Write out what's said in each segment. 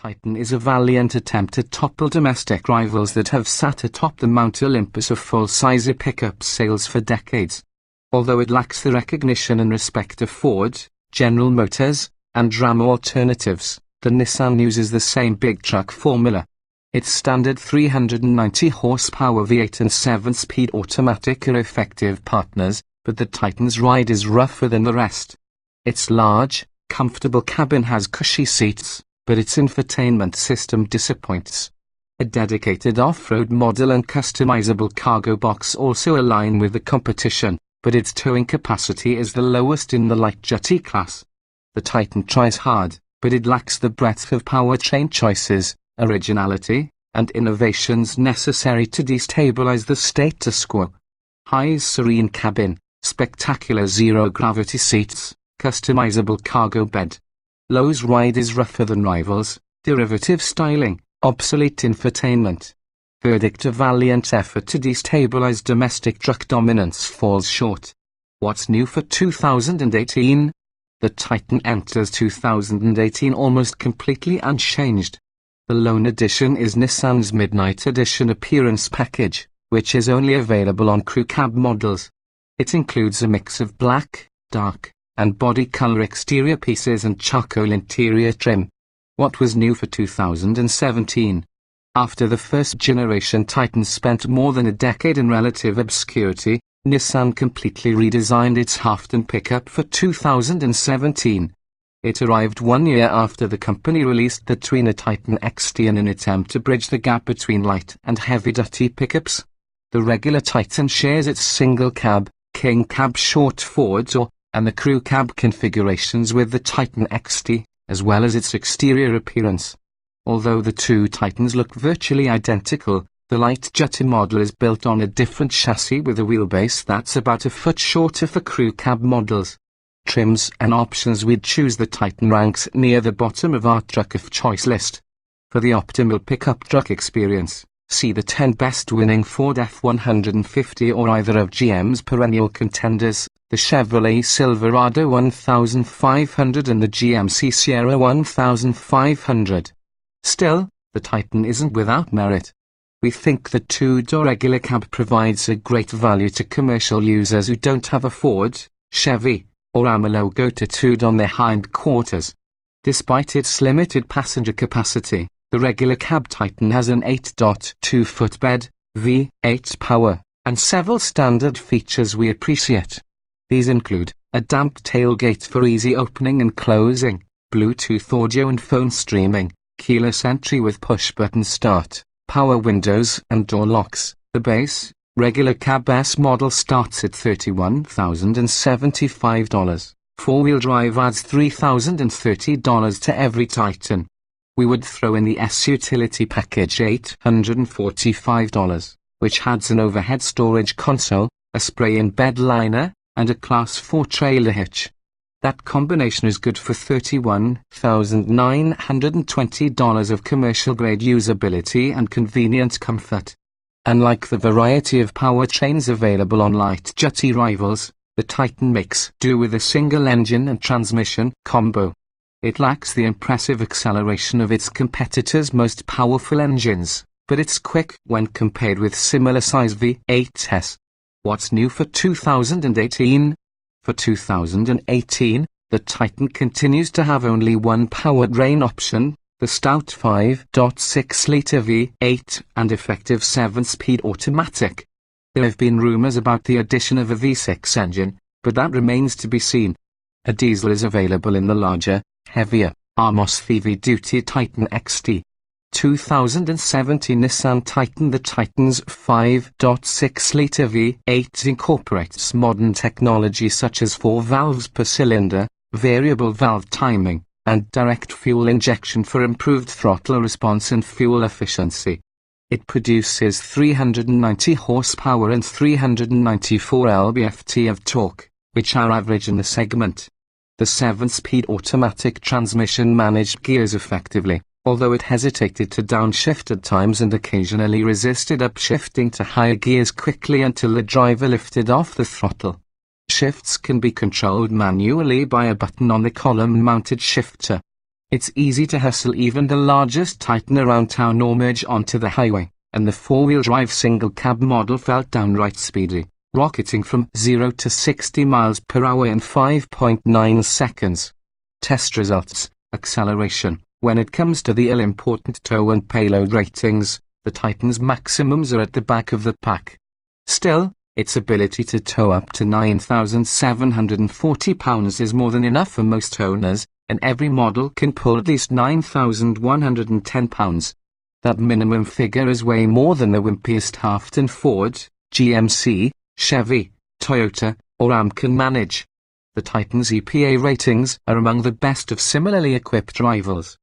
Titan is a valiant attempt to topple domestic rivals that have sat atop the Mount Olympus of full-size pickup sales for decades. Although it lacks the recognition and respect of Ford, General Motors, and Ram alternatives, the Nissan uses the same big truck formula. Its standard 390 horsepower V8 and 7-speed automatic are effective partners, but the Titan's ride is rougher than the rest. Its large, comfortable cabin has cushy seats, but its infotainment system disappoints. A dedicated off-road model and customizable cargo box also align with the competition, but its towing capacity is the lowest in the light-duty class. The Titan tries hard, but it lacks the breadth of powertrain choices, originality, and innovations necessary to destabilize the status quo. High's serene cabin, spectacular zero-gravity seats, customizable cargo bed. Low's ride is rougher than rivals, derivative styling, obsolete infotainment. Verdict: a valiant effort to destabilize domestic truck dominance falls short. What's new for 2018? The Titan enters 2018 almost completely unchanged. The lone addition is Nissan's Midnight Edition appearance package, which is only available on crew cab models. It includes a mix of black, dark, and body color exterior pieces and charcoal interior trim. What was new for 2017? After the first-generation Titan spent more than a decade in relative obscurity, Nissan completely redesigned its half-ton pickup for 2017. It arrived 1 year after the company released the tweener Titan XT in an attempt to bridge the gap between light and heavy-duty pickups. The regular Titan shares its single cab, king cab short forward door, and the crew cab configurations with the Titan XT, as well as its exterior appearance. Although the two Titans look virtually identical, the light-duty model is built on a different chassis with a wheelbase that's about a foot shorter for crew cab models. Trims and options: we'd choose the Titan ranks near the bottom of our truck of choice list. For the optimal pickup truck experience, see the 10 best winning Ford F-150 or either of GM's perennial contenders, the Chevrolet Silverado 1500 and the GMC Sierra 1500. Still, the Titan isn't without merit. We think the two-door regular cab provides a great value to commercial users who don't have a Ford, Chevy, or Ram logo tattooed on their hindquarters. Despite its limited passenger capacity, the regular cab Titan has an 8.2 footbed, V8 power, and several standard features we appreciate. These include a damp tailgate for easy opening and closing, Bluetooth audio and phone streaming, keyless entry with push-button start, power windows and door locks. The base, regular cab S model starts at $31,075. Four-wheel drive adds $3,030 to every Titan. We would throw in the S utility package $845, which adds an overhead storage console, a spray-in bed liner, and a Class 4 trailer hitch. That combination is good for $31,920 of commercial-grade usability and convenient comfort. Unlike the variety of powertrains available on light-duty rivals, the Titan makes do with a single engine and transmission combo. It lacks the impressive acceleration of its competitors' most powerful engines, but it's quick when compared with similar-size V8s. What's new for 2018? For 2018, the Titan continues to have only one powertrain option, the stout 5.6-litre V8 and effective 7-speed automatic. There have been rumours about the addition of a V6 engine, but that remains to be seen. A diesel is available in the larger, heavier, almost heavy-duty Titan XT. 2017 Nissan Titan. The Titan's 5.6-litre V8 incorporates modern technology such as 4 valves per cylinder, variable valve timing, and direct fuel injection for improved throttle response and fuel efficiency. It produces 390 horsepower and 394 lb-ft of torque, which are average in the segment. The 7-speed automatic transmission managed gears effectively, although it hesitated to downshift at times and occasionally resisted upshifting to higher gears quickly until the driver lifted off the throttle. Shifts can be controlled manually by a button on the column-mounted shifter. It's easy to hustle even the largest Titan around town or merge onto the highway, and the four-wheel drive single-cab model felt downright speedy, rocketing from 0 to 60 miles per hour in 5.9 seconds. Test results: acceleration. When it comes to the all-important tow and payload ratings, the Titan's maximums are at the back of the pack. Still, its ability to tow up to 9,740 pounds is more than enough for most owners, and every model can pull at least 9,110 pounds. That minimum figure is way more than the wimpiest Halfton Ford, GMC, Chevy, Toyota, or Ram can manage. The Titan's EPA ratings are among the best of similarly equipped rivals.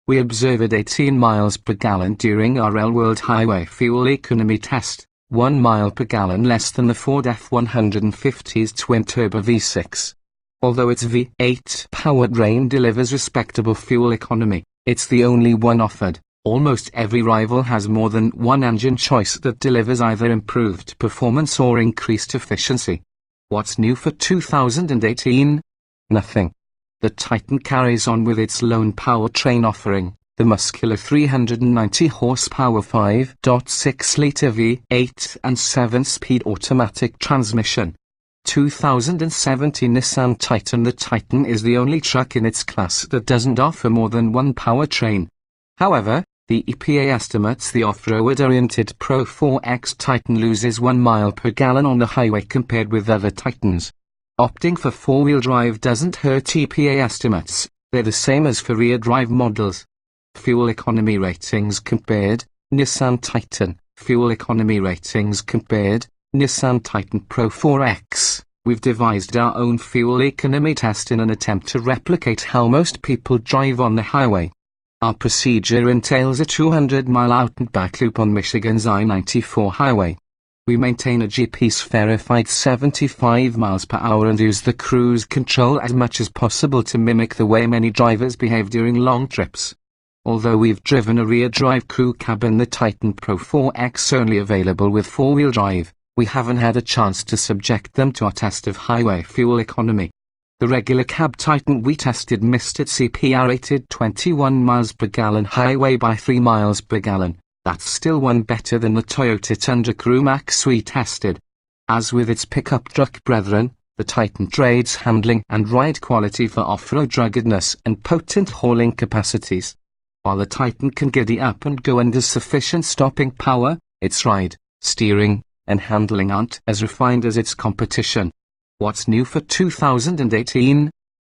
We observed 18 miles per gallon during our World Highway Fuel Economy test, 1 mile per gallon less than the Ford F-150's twin-turbo V6. Although its V8 powertrain delivers respectable fuel economy, it's the only one offered. Almost every rival has more than one engine choice that delivers either improved performance or increased efficiency. What's new for 2018? Nothing. The Titan carries on with its lone powertrain offering, the muscular 390 horsepower 5.6-litre V8 and 7-speed automatic transmission. 2017 Nissan Titan. The Titan is the only truck in its class that doesn't offer more than one powertrain. However, the EPA estimates the off-road-oriented Pro 4X Titan loses 1 mile per gallon on the highway compared with other Titans. Opting for four-wheel drive doesn't hurt EPA estimates, they're the same as for rear-drive models. Fuel economy ratings compared, Nissan Titan. Fuel economy ratings compared, Nissan Titan Pro 4X. We've devised our own fuel economy test in an attempt to replicate how most people drive on the highway. Our procedure entails a 200-mile out and back loop on Michigan's I-94 highway. We maintain a GPS-verified 75 miles per hour and use the cruise control as much as possible to mimic the way many drivers behave during long trips. Although we've driven a rear-drive crew cab in the Titan Pro 4X only available with four-wheel drive, we haven't had a chance to subject them to our test of highway fuel economy. The regular cab Titan we tested missed its CPR-rated 21 miles per gallon highway by 3 miles per gallon. That's still one better than the Toyota Tundra Crew Max we tested. As with its pickup truck brethren, the Titan trades handling and ride quality for off-road ruggedness and potent hauling capacities. While the Titan can giddy up and go and has sufficient stopping power, its ride, steering, and handling aren't as refined as its competition. What's new for 2018?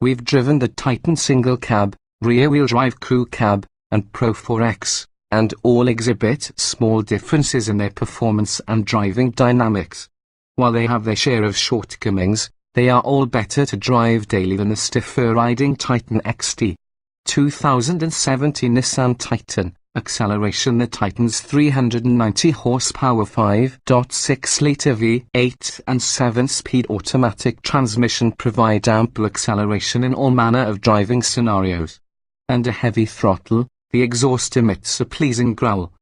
We've driven the Titan single cab, rear-wheel drive crew cab, and Pro 4X, and all exhibit small differences in their performance and driving dynamics. While they have their share of shortcomings, they are all better to drive daily than the stiffer-riding Titan XT. 2017 Nissan Titan. Acceleration. The Titan's 390 horsepower 5.6-litre V8 and 7-speed automatic transmission provide ample acceleration in all manner of driving scenarios. Under heavy throttle, the exhaust emits a pleasing growl.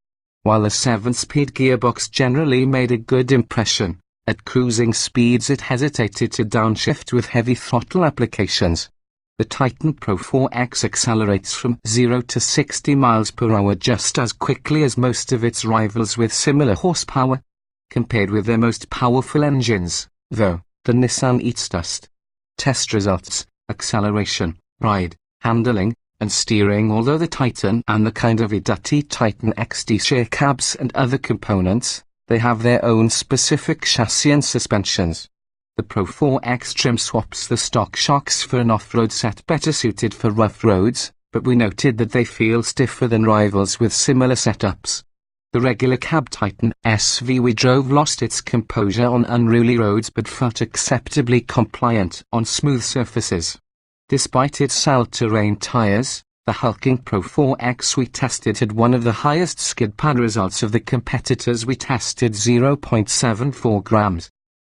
While the 7-speed gearbox generally made a good impression, at cruising speeds it hesitated to downshift with heavy throttle applications. The Titan Pro 4X accelerates from 0 to 60 miles per hour just as quickly as most of its rivals with similar horsepower. Compared with their most powerful engines, though, the Nissan eats dust. Test results: acceleration, ride, handling, and steering. Although the Titan and the kind of Idati Titan XD share cabs and other components, they have their own specific chassis and suspensions. The Pro 4X trim swaps the stock shocks for an off-road set better suited for rough roads, but we noted that they feel stiffer than rivals with similar setups. The regular cab Titan SV we drove lost its composure on unruly roads but felt acceptably compliant on smooth surfaces. Despite its all-terrain tires, the hulking Pro 4X we tested had one of the highest skid pad results of the competitors we tested, 0.74 grams.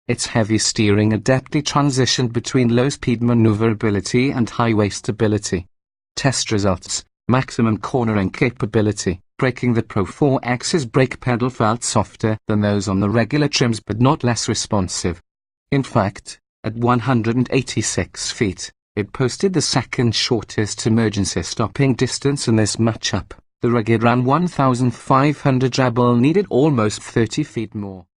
Its heavy steering adeptly transitioned between low-speed maneuverability and highway stability. Test results: maximum cornering capability. Braking. The Pro 4X's brake pedal felt softer than those on the regular trims but not less responsive. In fact, at 186 feet, It posted the second shortest emergency stopping distance in this matchup. The rugged ran 1,500 treble needed almost 30 feet more.